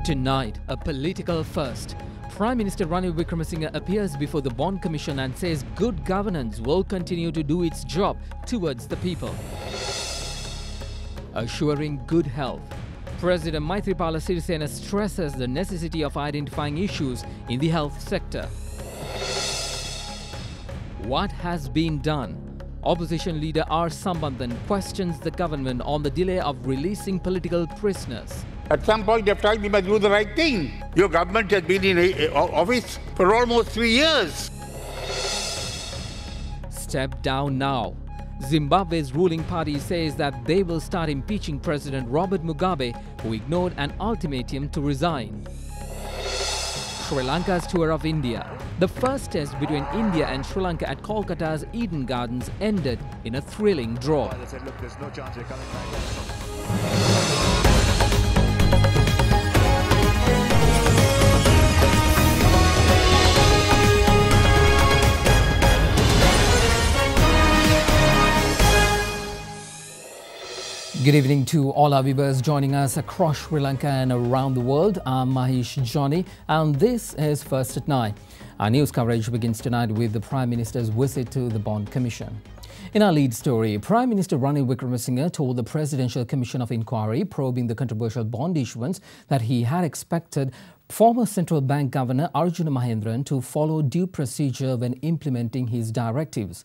Tonight, a political first. Prime Minister Ranil Wickremesinghe appears before the Bond Commission and says good governance will continue to do its job towards the people. Assuring good health. President Maithripala Sirisena stresses the necessity of identifying issues in the health sector. What has been done? Opposition leader R. Sambandhan questions the government on the delay of releasing political prisoners. At some point of time, you must do the right thing. Your government has been in office for almost 3 years. Step down now. Zimbabwe's ruling party says that they will start impeaching President Robert Mugabe, who ignored an ultimatum to resign. Sri Lanka's tour of India. The first test between India and Sri Lanka at Kolkata's Eden Gardens ended in a thrilling draw. Good evening to all our viewers joining us across Sri Lanka and around the world. I'm Mahesh Johnny and this is First at 9. Our news coverage begins tonight with the Prime Minister's visit to the Bond Commission. In our lead story, Prime Minister Ranil Wickremesinghe told the Presidential Commission of Inquiry probing the controversial bond issuance that he had expected former Central Bank Governor Arjuna Mahendran to follow due procedure when implementing his directives.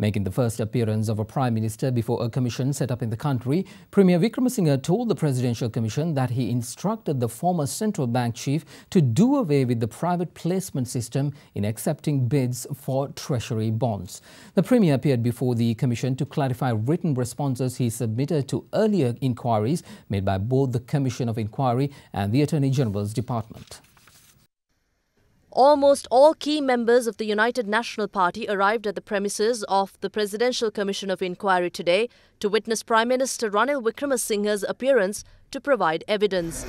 Making the first appearance of a Prime Minister before a commission set up in the country, Premier Wickremesinghe told the Presidential Commission that he instructed the former Central Bank Chief to do away with the private placement system in accepting bids for Treasury bonds. The Premier appeared before the Commission to clarify written responses he submitted to earlier inquiries made by both the Commission of Inquiry and the Attorney General's Department. Almost all key members of the United National Party arrived at the premises of the Presidential Commission of Inquiry today to witness Prime Minister Ranil Wickremesinghe's appearance to provide evidence.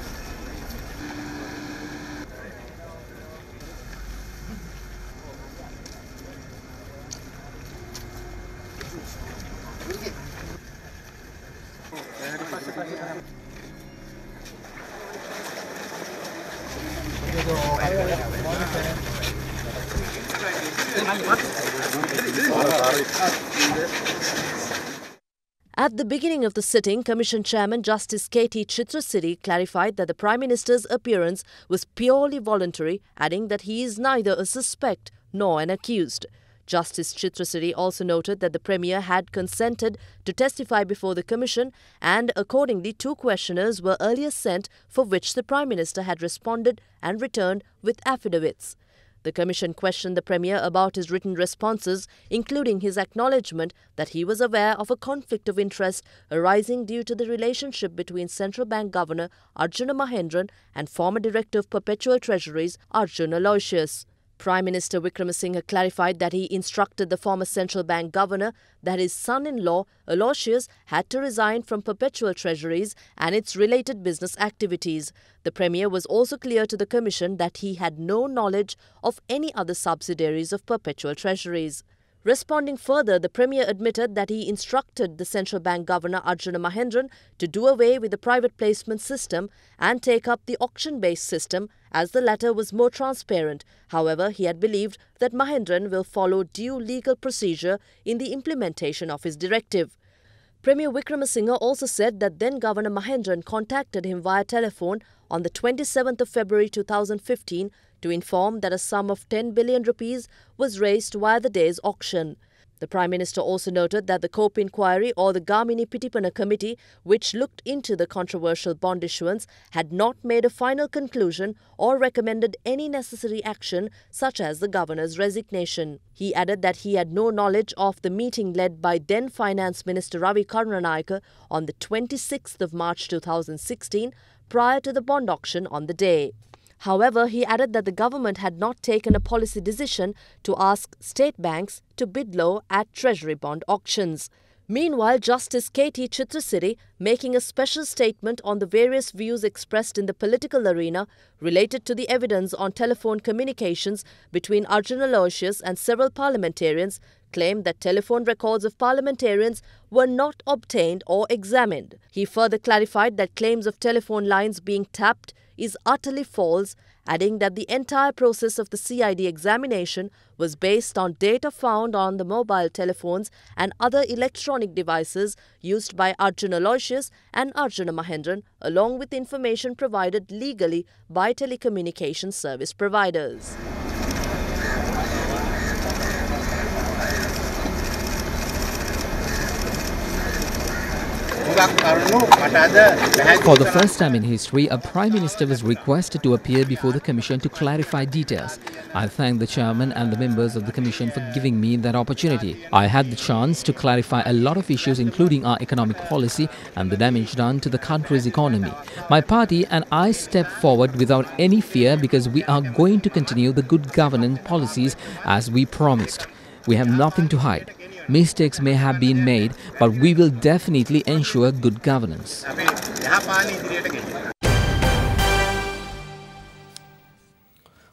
At the beginning of the sitting, Commission Chairman Justice K.T. Chitrasiri clarified that the Prime Minister's appearance was purely voluntary, adding that he is neither a suspect nor an accused. Justice Chitrasiri also noted that the Premier had consented to testify before the Commission and accordingly 2 questioners were earlier sent for which the Prime Minister had responded and returned with affidavits. The Commission questioned the Premier about his written responses, including his acknowledgement that he was aware of a conflict of interest arising due to the relationship between Central Bank Governor Arjuna Mahendran and former Director of Perpetual Treasuries Arjun Aloysius. Prime Minister Wickremesinghe clarified that he instructed the former Central Bank Governor that his son-in-law Aloysius had to resign from Perpetual Treasuries and its related business activities. The Premier was also clear to the Commission that he had no knowledge of any other subsidiaries of Perpetual Treasuries. Responding further, the Premier admitted that he instructed the Central Bank Governor Arjuna Mahendran to do away with the private placement system and take up the auction-based system as the latter was more transparent. However, he had believed that Mahendran will follow due legal procedure in the implementation of his directive. Premier Wickremesinghe also said that then Governor Mahendran contacted him via telephone on the 27th of February 2015 to inform that a sum of 10 billion rupees was raised via the day's auction. The Prime Minister also noted that the COPE inquiry or the Gamini Pitipana committee, which looked into the controversial bond issuance, had not made a final conclusion or recommended any necessary action such as the Governor's resignation. He added that he had no knowledge of the meeting led by then Finance Minister Ravi Karunanayake on the 26th of March 2016 prior to the bond auction on the day. However, he added that the government had not taken a policy decision to ask state banks to bid low at Treasury bond auctions. Meanwhile, Justice K.T. Chitrasiri, making a special statement on the various views expressed in the political arena related to the evidence on telephone communications between Arjun Aloysius and several parliamentarians, claimed that telephone records of parliamentarians were not obtained or examined. He further clarified that claims of telephone lines being tapped is utterly false, adding that the entire process of the CID examination was based on data found on the mobile telephones and other electronic devices used by Arjun Aloysius and Arjuna Mahendran, along with information provided legally by telecommunications service providers. For the first time in history, a Prime Minister was requested to appear before the Commission to clarify details. I thank the Chairman and the members of the Commission for giving me that opportunity. I had the chance to clarify a lot of issues, including our economic policy and the damage done to the country's economy. My party and I stepped forward without any fear because we are going to continue the good governance policies as we promised. We have nothing to hide. Mistakes may have been made, but we will definitely ensure good governance.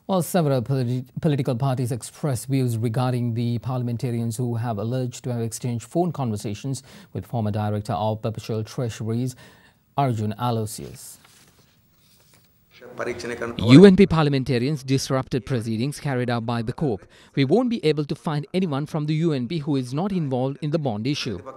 While several political parties express views regarding the parliamentarians who have alleged to have exchanged phone conversations with former Director of Perpetual Treasuries, Arjun Aloysius. UNP parliamentarians disrupted proceedings carried out by the COP. We won't be able to find anyone from the UNP who is not involved in the bond issue. The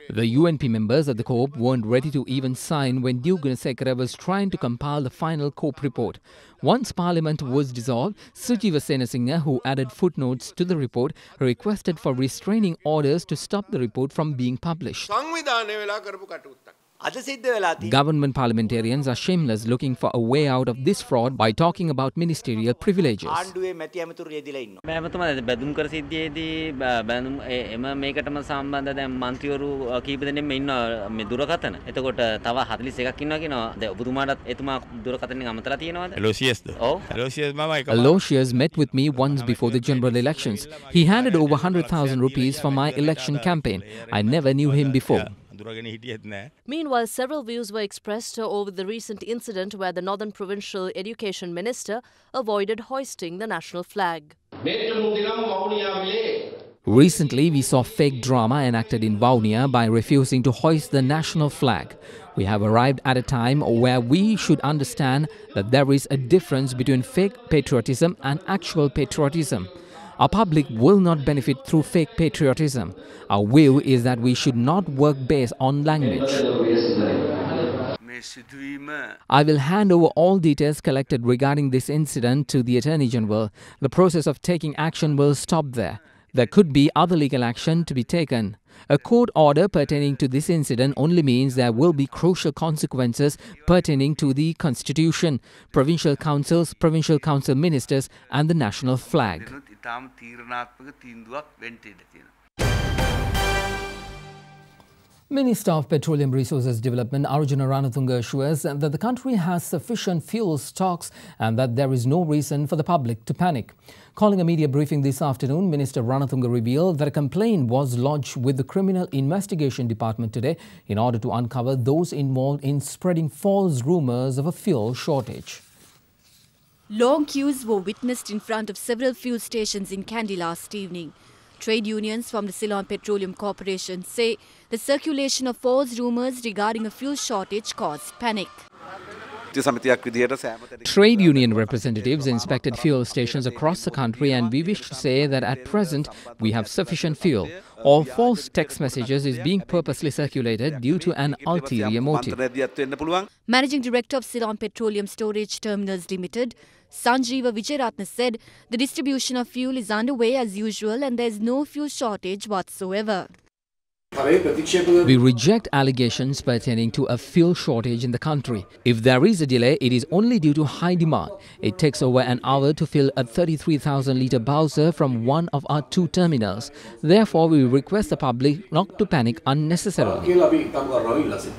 UNP members of the COP weren't ready to even sign when Dev Gunasekara was trying to compile the final COP report. Once Parliament was dissolved, Sujiva Senasinghe, who added footnotes to the report, requested for restraining orders to stop the report from being published. Government parliamentarians are shameless, looking for a way out of this fraud by talking about ministerial privileges. Aloysius met with me once before the general elections. He handed over 100,000 rupees for my election campaign. I never knew him before. Meanwhile, several views were expressed over the recent incident where the Northern Provincial Education Minister avoided hoisting the national flag. Recently, we saw fake drama enacted in Vaunia by refusing to hoist the national flag. We have arrived at a time where we should understand that there is a difference between fake patriotism and actual patriotism. Our public will not benefit through fake patriotism. Our view is that we should not work based on language. I will hand over all details collected regarding this incident to the Attorney General. The process of taking action will stop there. There could be other legal action to be taken. A court order pertaining to this incident only means there will be crucial consequences pertaining to the Constitution, provincial councils, provincial council ministers and the national flag. Minister of Petroleum Resources Development Arjuna Ranatunga assures that the country has sufficient fuel stocks and that there is no reason for the public to panic. Calling a media briefing this afternoon, Minister Ranatunga revealed that a complaint was lodged with the Criminal Investigation Department today in order to uncover those involved in spreading false rumours of a fuel shortage. Long queues were witnessed in front of several fuel stations in Kandy last evening. Trade unions from the Ceylon Petroleum Corporation say the circulation of false rumours regarding a fuel shortage caused panic. Trade union representatives inspected fuel stations across the country and we wish to say that at present we have sufficient fuel. All false text messages is being purposely circulated due to an ulterior motive. Managing Director of Ceylon Petroleum Storage Terminals Limited, Sanjeeva Vijayaratne said the distribution of fuel is underway as usual and there is no fuel shortage whatsoever. We reject allegations pertaining to a fuel shortage in the country. If there is a delay, it is only due to high demand. It takes over an hour to fill a 33,000-litre Bowser from one of our two terminals. Therefore, we request the public not to panic unnecessarily.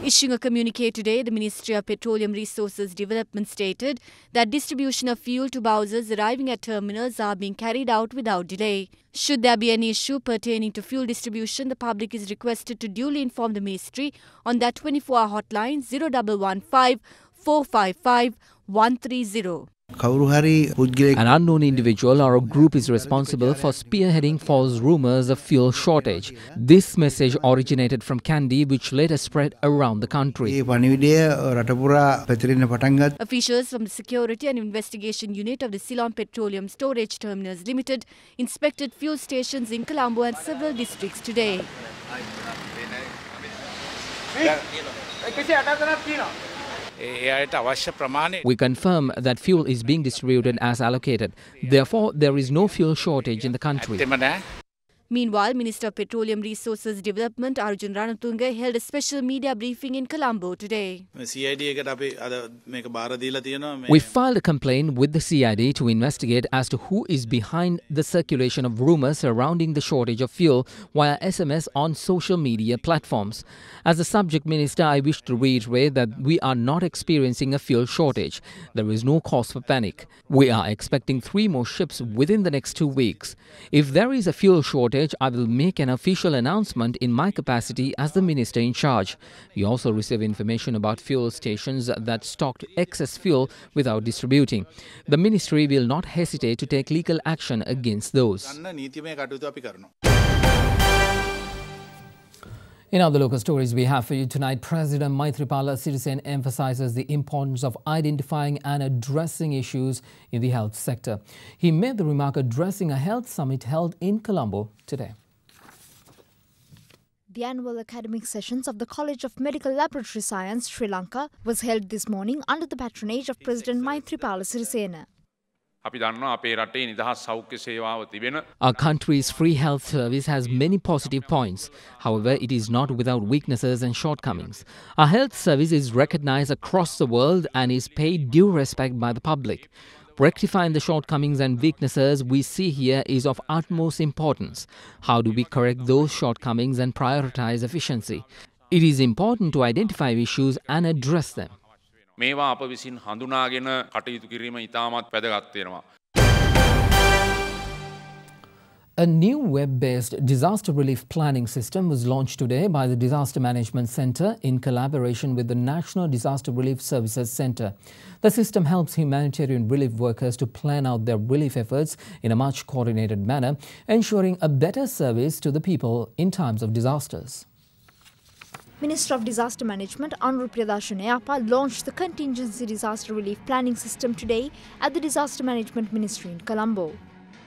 Issuing a communique today, the Ministry of Petroleum Resources Development stated that distribution of fuel to Bowsers arriving at terminals are being carried out without delay. Should there be any issue pertaining to fuel distribution, the public is requested to duly inform the Ministry on that 24-hour hotline 0115 455 130. An unknown individual or a group is responsible for spearheading false rumors of fuel shortage. This message originated from Kandy, which later spread around the country. Officials from the Security and Investigation Unit of the Ceylon Petroleum Storage Terminals Limited inspected fuel stations in Colombo and several districts today. We confirm that fuel is being distributed as allocated. Therefore, there is no fuel shortage in the country. Meanwhile, Minister of Petroleum Resources Development Arjun Ranatunga held a special media briefing in Colombo today. We filed a complaint with the CID to investigate as to who is behind the circulation of rumors surrounding the shortage of fuel via SMS on social media platforms. As the subject minister, I wish to reiterate that we are not experiencing a fuel shortage. There is no cause for panic. We are expecting 3 more ships within the next 2 weeks. If there is a fuel shortage, I will make an official announcement in my capacity as the minister in charge. We also receive information about fuel stations that stocked excess fuel without distributing. The ministry will not hesitate to take legal action against those. In other local stories we have for you tonight, President Maithripala Sirisena emphasizes the importance of identifying and addressing issues in the health sector. He made the remark addressing a health summit held in Colombo today. The annual academic sessions of the College of Medical Laboratory Science, Sri Lanka, was held this morning under the patronage of President Maithripala Sirisena. Our country's free health service has many positive points. However, it is not without weaknesses and shortcomings. Our health service is recognized across the world and is paid due respect by the public. Rectifying the shortcomings and weaknesses we see here is of utmost importance. How do we correct those shortcomings and prioritize efficiency? It is important to identify issues and address them. A new web-based disaster relief planning system was launched today by the Disaster Management Centre in collaboration with the National Disaster Relief Services Centre. The system helps humanitarian relief workers to plan out their relief efforts in a much coordinated manner, ensuring a better service to the people in times of disasters. Minister of Disaster Management Anuruprada Shunayapa launched the Contingency Disaster Relief Planning System today at the Disaster Management Ministry in Colombo.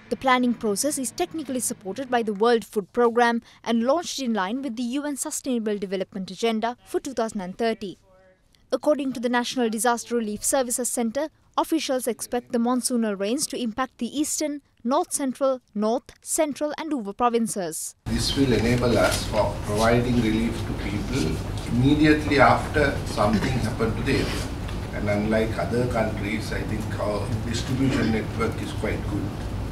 The planning process is technically supported by the World Food Programme and launched in line with the UN Sustainable Development Agenda for 2030. According to the National Disaster Relief Services Centre, officials expect the monsoonal rains to impact the eastern, north central, north, central and Uva provinces. This will enable us for providing relief to people immediately after something happened to the area. And unlike other countries, I think our distribution network is quite good.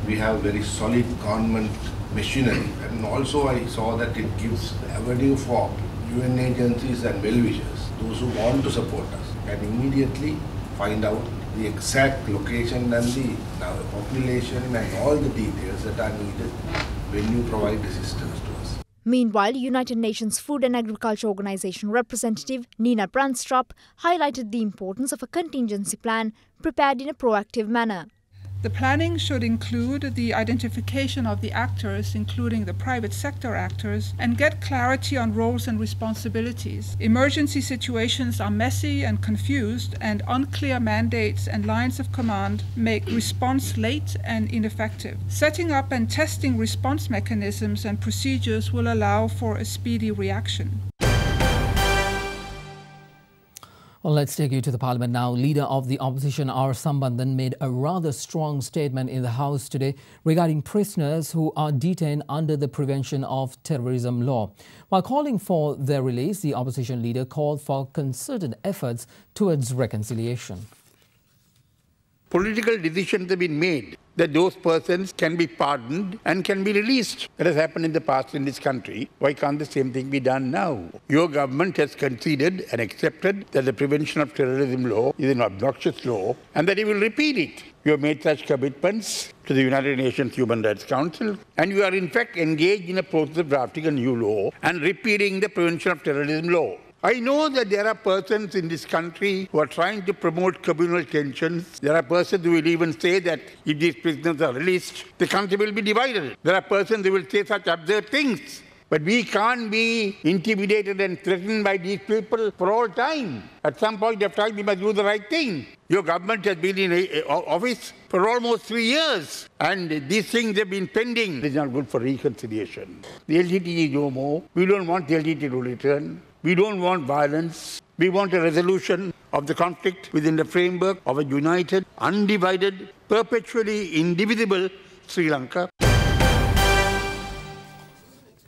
We have very solid government machinery, and also I saw that it gives avenue for UN agencies and well-wishers, those who want to support us, can immediately find out the exact location and the population and all the details that are needed when you provide assistance to us. Meanwhile, United Nations Food and Agriculture Organization representative Nina Brandstrup highlighted the importance of a contingency plan prepared in a proactive manner. The planning should include the identification of the actors, including the private sector actors, and get clarity on roles and responsibilities. Emergency situations are messy and confused, and unclear mandates and lines of command make response late and ineffective. Setting up and testing response mechanisms and procedures will allow for a speedy reaction. Well, let's take you to the Parliament now. Leader of the Opposition, R. Sambandhan, made a rather strong statement in the House today regarding prisoners who are detained under the Prevention of Terrorism law. While calling for their release, the Opposition leader called for concerted efforts towards reconciliation. Political decisions have been made that those persons can be pardoned and can be released. That has happened in the past in this country. Why can't the same thing be done now? Your government has conceded and accepted that the Prevention of Terrorism law is an obnoxious law and that you will repeal it. You have made such commitments to the United Nations Human Rights Council, and you are in fact engaged in a process of drafting a new law and repealing the Prevention of Terrorism law. I know that there are persons in this country who are trying to promote communal tensions. There are persons who will even say that if these prisoners are released, the country will be divided. There are persons who will say such absurd things. But we can't be intimidated and threatened by these people for all time. At some point of time, we must do the right thing. Your government has been in office for almost 3 years, and these things have been pending. It's not good for reconciliation. The LTT is no more. We don't want the LTT to return. We don't want violence. We want a resolution of the conflict within the framework of a united, undivided, perpetually indivisible Sri Lanka.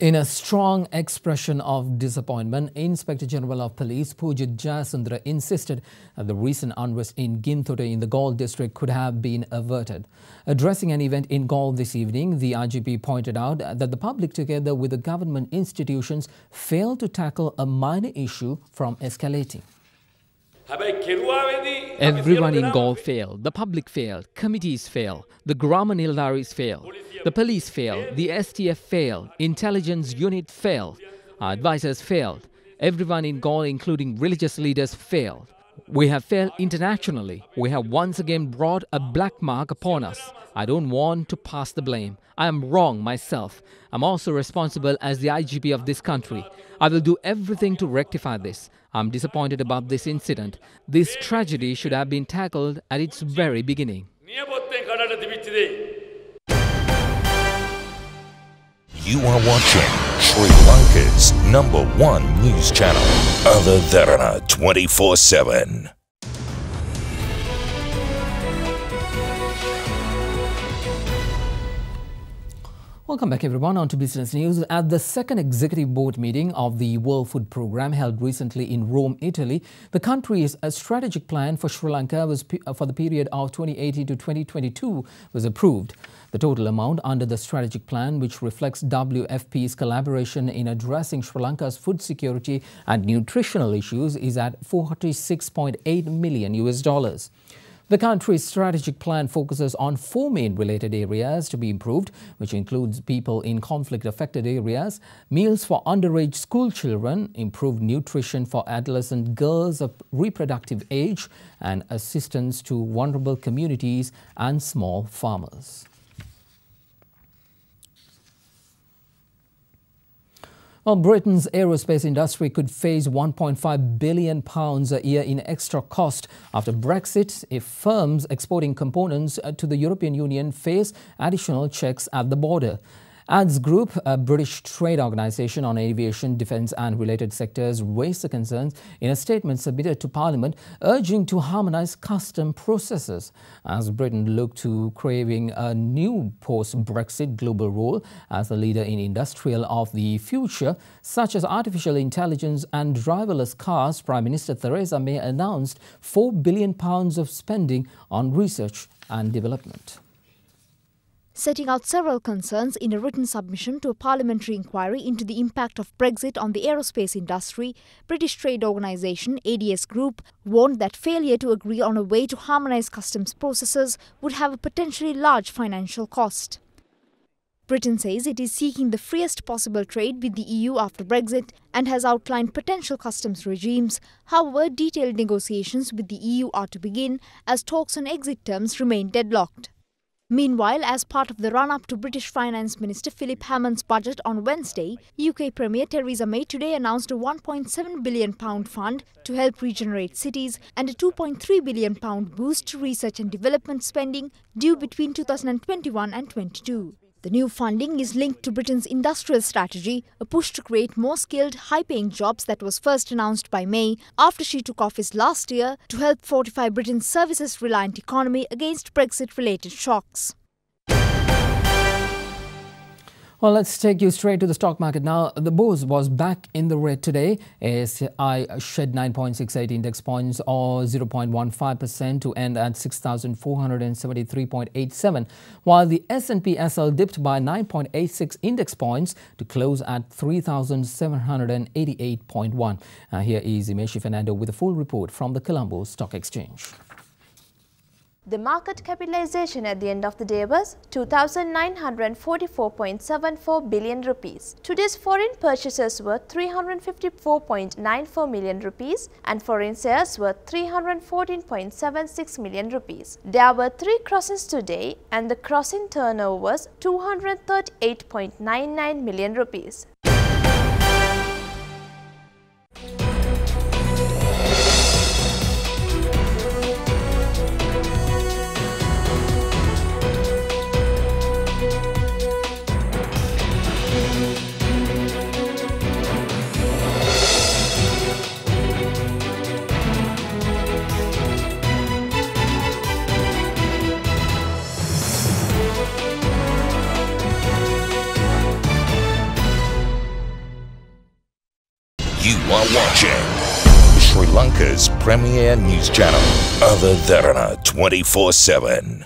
In a strong expression of disappointment, Inspector General of Police Pujit Jayasundara insisted that the recent unrest in Ginthote in the Galle district could have been averted. Addressing an event in Galle this evening, the IGP pointed out that the public, together with the government institutions, failed to tackle a minor issue from escalating. Everyone in Galle failed, the public failed, committees failed, the Grama Nildaris failed, the police failed, the STF failed, intelligence unit failed, our advisors failed, everyone in Galle, including religious leaders, failed. We have failed internationally. We have once again brought a black mark upon us. I don't want to pass the blame. I am wrong myself. I'm also responsible as the IGP of this country. I will do everything to rectify this. I'm disappointed about this incident. This tragedy should have been tackled at its very beginning. You are watching Sri Lanka's #1 news channel, Other Derana 24/7. Welcome back everyone on to Business News. At the second executive board meeting of the World Food Programme held recently in Rome, Italy, the country's strategic plan for Sri Lanka for the period of 2018 to 2022 was approved. The total amount under the strategic plan, which reflects WFP's collaboration in addressing Sri Lanka's food security and nutritional issues, is at $46.8 million. The country's strategic plan focuses on 4 main related areas to be improved, which includes people in conflict-affected areas, meals for underage school children, improved nutrition for adolescent girls of reproductive age, and assistance to vulnerable communities and small farmers. Well, Britain's aerospace industry could face £1.5 billion a year in extra cost after Brexit if firms exporting components to the European Union face additional checks at the border. ADS Group, a British trade organisation on aviation, defence and related sectors, raised the concerns in a statement submitted to Parliament, urging to harmonise custom processes as Britain looked to craving a new post-Brexit global role as a leader in industrial of the future, such as artificial intelligence and driverless cars. Prime Minister Theresa May announced £4 billion of spending on research and development. Setting out several concerns in a written submission to a parliamentary inquiry into the impact of Brexit on the aerospace industry, British trade organisation ADS Group warned that failure to agree on a way to harmonise customs processes would have a potentially large financial cost. Britain says it is seeking the freest possible trade with the EU after Brexit and has outlined potential customs regimes. However, detailed negotiations with the EU are to begin as talks on exit terms remain deadlocked. Meanwhile, as part of the run-up to British Finance Minister Philip Hammond's budget on Wednesday, UK Premier Theresa May today announced a £1.7 billion fund to help regenerate cities and a £2.3 billion boost to research and development spending due between 2021 and 2022. The new funding is linked to Britain's industrial strategy, a push to create more skilled, high-paying jobs that was first announced by May after she took office last year to help fortify Britain's services-reliant economy against Brexit-related shocks. Well, let's take you straight to the stock market now. The Bourse was back in the red today. ASI shed 9.68 index points or 0.15% to end at 6,473.87, while the S&P SL dipped by 9.86 index points to close at 3,788.1. Here is Imeshi Fernando with a full report from the Colombo Stock Exchange. The market capitalization at the end of the day was 2,944.74 billion rupees. Today's foreign purchases were 354.94 million rupees and foreign sales were 314.76 million rupees. There were 3 crossings today and the crossing turnover was 238.99 million rupees. You are watching Sri Lanka's premier news channel, Other Derana 24/7.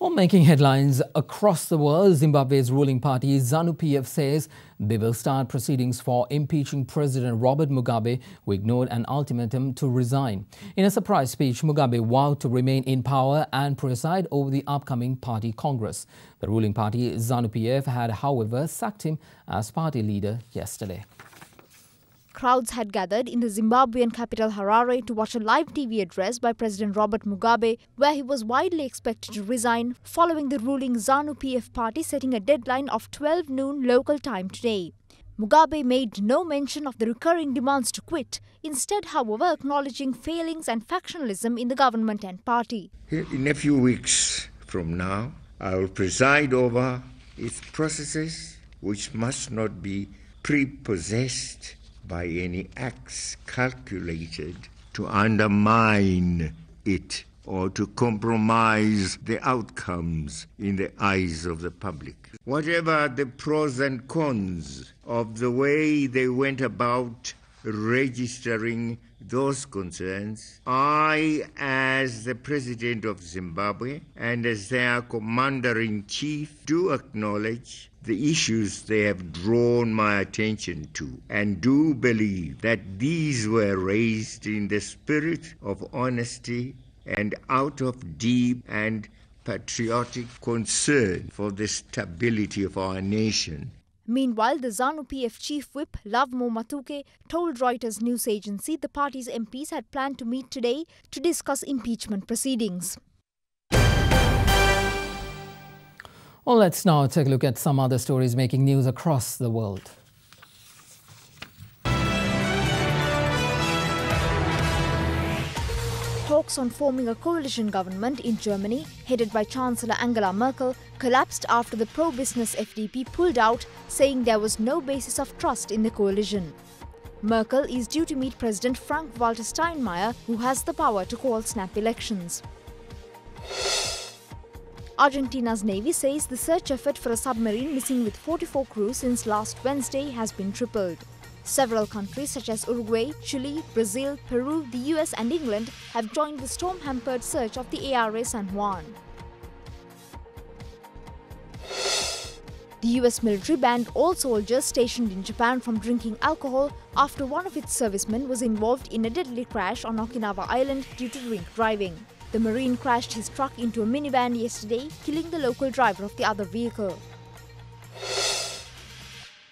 While making headlines across the world, Zimbabwe's ruling party ZANU-PF says they will start proceedings for impeaching President Robert Mugabe, who ignored an ultimatum to resign. In a surprise speech, Mugabe vowed to remain in power and preside over the upcoming party congress. The ruling party ZANU-PF had, however, sacked him as party leader yesterday. Crowds had gathered in the Zimbabwean capital Harare to watch a live TV address by President Robert Mugabe, where he was widely expected to resign following the ruling ZANU-PF party setting a deadline of 12 noon local time today. Mugabe made no mention of the recurring demands to quit, instead, however, acknowledging failings and factionalism in the government and party. In a few weeks from now, I will preside over its processes, which must not be prepossessed by any acts calculated to undermine it or to compromise the outcomes in the eyes of the public. Whatever the pros and cons of the way they went about registering those concerns, I, as the President of Zimbabwe and as their Commander-in-Chief, do acknowledge the issues they have drawn my attention to, and do believe that these were raised in the spirit of honesty and out of deep and patriotic concern for the stability of our nation. Meanwhile, the ZANU-PF chief whip, Lovemo Matuke, told Reuters news agency the party's MPs had planned to meet today to discuss impeachment proceedings. Well, let's now take a look at some other stories making news across the world. Talks on forming a coalition government in Germany, headed by Chancellor Angela Merkel, collapsed after the pro-business FDP pulled out, saying there was no basis of trust in the coalition. Merkel is due to meet President Frank-Walter Steinmeier, who has the power to call snap elections. Argentina's Navy says the search effort for a submarine missing with 44 crew since last Wednesday has been tripled. Several countries such as Uruguay, Chile, Brazil, Peru, the US and England have joined the storm-hampered search of the ARA San Juan. The US military banned all soldiers stationed in Japan from drinking alcohol after one of its servicemen was involved in a deadly crash on Okinawa Island due to drink driving. The Marine crashed his truck into a minivan yesterday, killing the local driver of the other vehicle.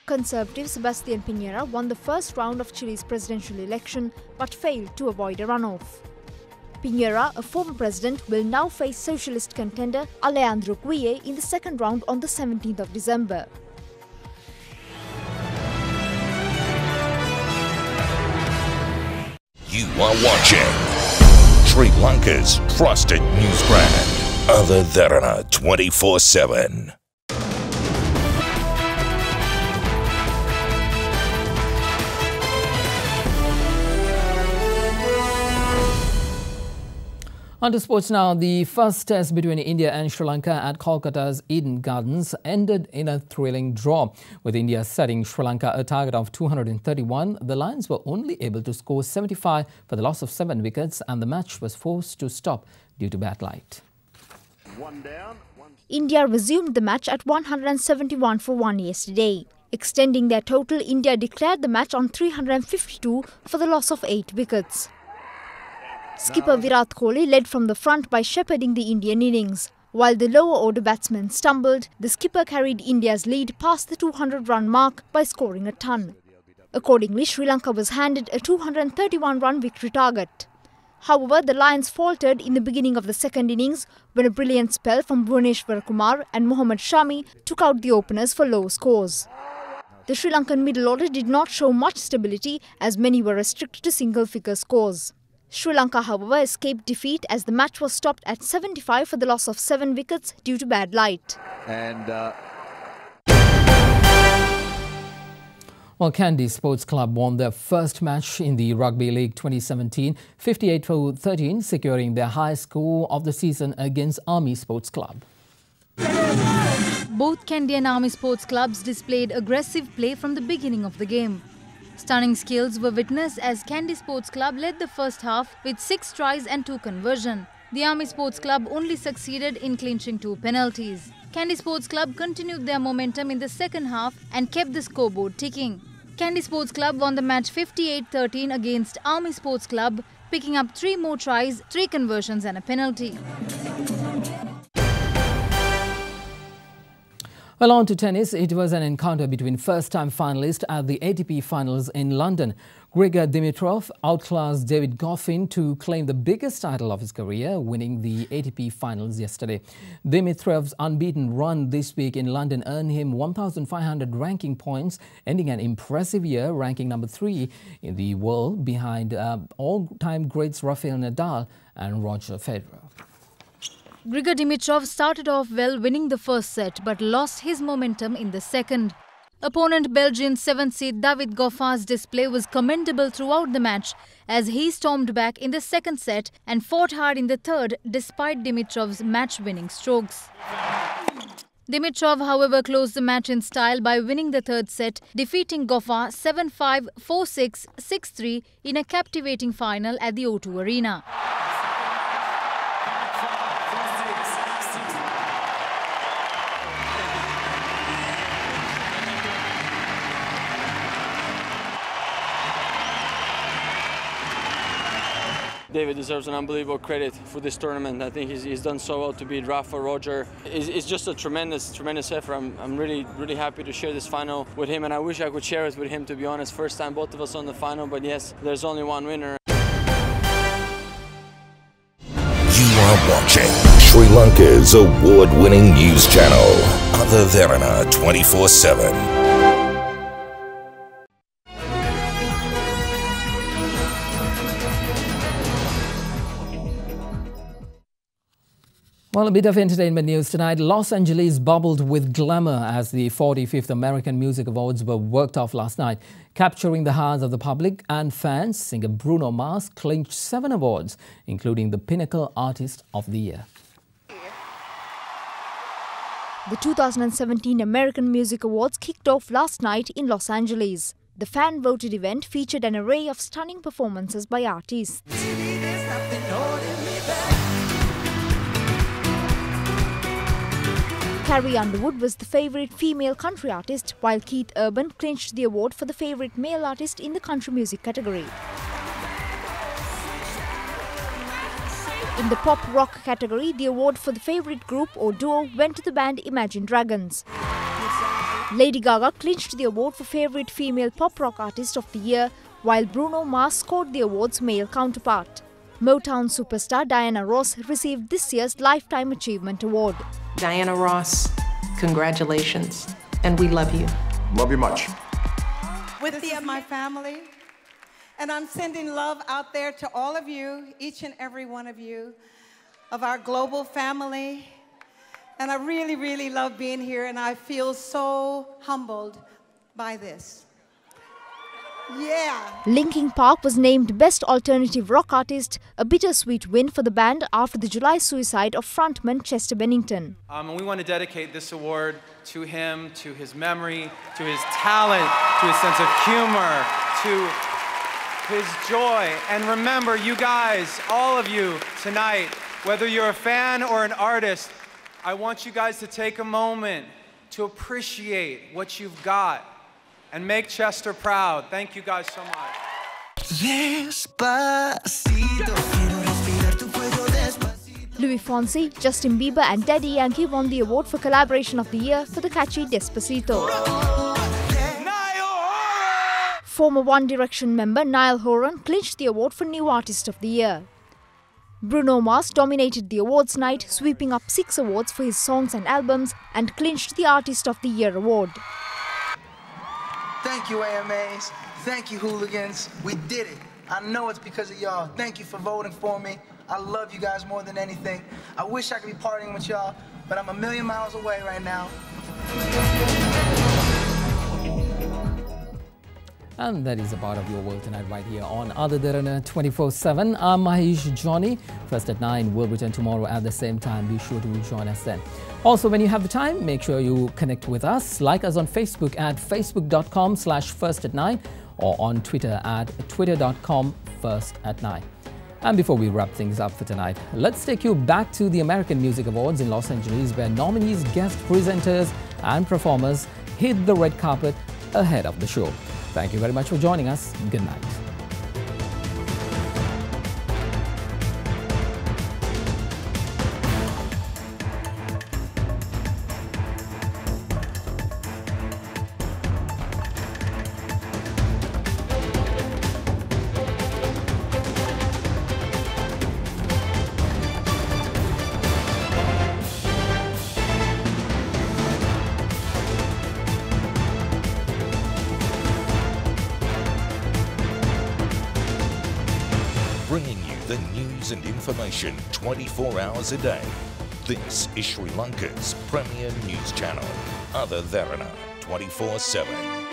Conservative Sebastián Piñera won the first round of Chile's presidential election but failed to avoid a runoff. Piñera, a former president, will now face socialist contender Alejandro Guille in the second round on the 17th of December. You are watching Sri Lanka's trusted news brand, Other Derana 24/7. On to sports now. The first test between India and Sri Lanka at Kolkata's Eden Gardens ended in a thrilling draw. With India setting Sri Lanka a target of 231, the Lions were only able to score 75 for the loss of 7 wickets, and the match was forced to stop due to bad light. India resumed the match at 171 for 1 yesterday. Extending their total, India declared the match on 352 for the loss of 8 wickets. Skipper Virat Kohli led from the front by shepherding the Indian innings. While the lower order batsmen stumbled, the skipper carried India's lead past the 200-run mark by scoring a ton. Accordingly, Sri Lanka was handed a 231-run victory target. However, the Lions faltered in the beginning of the second innings when a brilliant spell from Bhuvneshwar Kumar and Mohammad Shami took out the openers for low scores. The Sri Lankan middle order did not show much stability as many were restricted to single-figure scores. Sri Lanka, however, escaped defeat as the match was stopped at 75 for the loss of 7 wickets due to bad light. Well, Kandy Sports Club won their first match in the Rugby League 2017, 58-13, securing their highest score of the season against Army Sports Club. Both Kandy and Army Sports Clubs displayed aggressive play from the beginning of the game. Stunning skills were witnessed as Kandy Sports Club led the first half with 6 tries and 2 conversions. The Army Sports Club only succeeded in clinching 2 penalties. Kandy Sports Club continued their momentum in the second half and kept the scoreboard ticking. Kandy Sports Club won the match 58-13 against Army Sports Club, picking up 3 more tries, 3 conversions and a penalty. Well, on to tennis. It was an encounter between first-time finalists at the ATP Finals in London. Grigor Dimitrov outclassed David Goffin to claim the biggest title of his career, winning the ATP Finals yesterday. Dimitrov's unbeaten run this week in London earned him 1,500 ranking points, ending an impressive year, ranking number 3 in the world behind all-time greats Rafael Nadal and Roger Federer. Grigor Dimitrov started off well, winning the first set, but lost his momentum in the second. Opponent Belgian 7th seed David Goffin's display was commendable throughout the match as he stormed back in the second set and fought hard in the third despite Dimitrov's match-winning strokes. Dimitrov, however, closed the match in style by winning the third set, defeating Goffin 7-5, 4-6, 6-3 in a captivating final at the O2 Arena. David deserves an unbelievable credit for this tournament. I think he's done so well to beat Rafa, Roger. It's just a tremendous effort. I'm really happy to share this final with him, and I wish I could share it with him, to be honest. First time both of us on the final, but yes, there's only one winner. You are watching Sri Lanka's award-winning news channel, Other Derana 24/7. Well, a bit of entertainment news tonight. Los Angeles bubbled with glamour as the 45th American Music Awards were worked off last night. Capturing the hearts of the public and fans, singer Bruno Mars clinched 7 awards, including the Pinnacle Artist of the Year. The 2017 American Music Awards kicked off last night in Los Angeles. The fan-voted event featured an array of stunning performances by artists. Carrie Underwood was the favourite female country artist, while Keith Urban clinched the award for the favourite male artist in the country music category. In the pop rock category, the award for the favourite group or duo went to the band Imagine Dragons. Lady Gaga clinched the award for favourite female pop rock artist of the year, while Bruno Mars scored the award's male counterpart. Motown superstar Diana Ross received this year's Lifetime Achievement Award. Diana Ross, congratulations, and we love you. Love you much. This is my family, and I'm sending love out there to all of you, each and every one of you, of our global family. And I really, really love being here, and I feel so humbled by this. Yeah. Linkin Park was named Best Alternative Rock Artist, a bittersweet win for the band after the July suicide of frontman Chester Bennington. And we want to dedicate this award to him, to his memory, to his talent, to his sense of humor, to his joy. And remember, you guys, all of you tonight, whether you're a fan or an artist, I want you guys to take a moment to appreciate what you've got. and make Chester proud. Thank you guys so much. Louis Fonsi, Justin Bieber and Daddy Yankee won the award for Collaboration of the Year for the catchy Despacito. Former One Direction member Niall Horan clinched the award for New Artist of the Year. Bruno Mars dominated the awards night, sweeping up 6 awards for his songs and albums and clinched the Artist of the Year award. Thank you, AMAs. Thank you, hooligans. We did it. I know it's because of y'all. Thank you for voting for me. I love you guys more than anything. I wish I could be partying with y'all, but I'm a million miles away right now. And that is a part of your world tonight right here on Other Derana 24/7. I'm Mahesh Johnny. First at 9. We'll return tomorrow at the same time. Be sure to join us then. Also, when you have the time, make sure you connect with us. Like us on Facebook at facebook.com/firstatnine or on Twitter at twitter.com/firstat9. And before we wrap things up for tonight, let's take you back to the American Music Awards in Los Angeles, where nominees, guest presenters and performers hit the red carpet ahead of the show. Thank you very much for joining us. Good night. Bringing you the news and information 24 hours a day. This is Sri Lanka's premier news channel, Other Derana 24/7.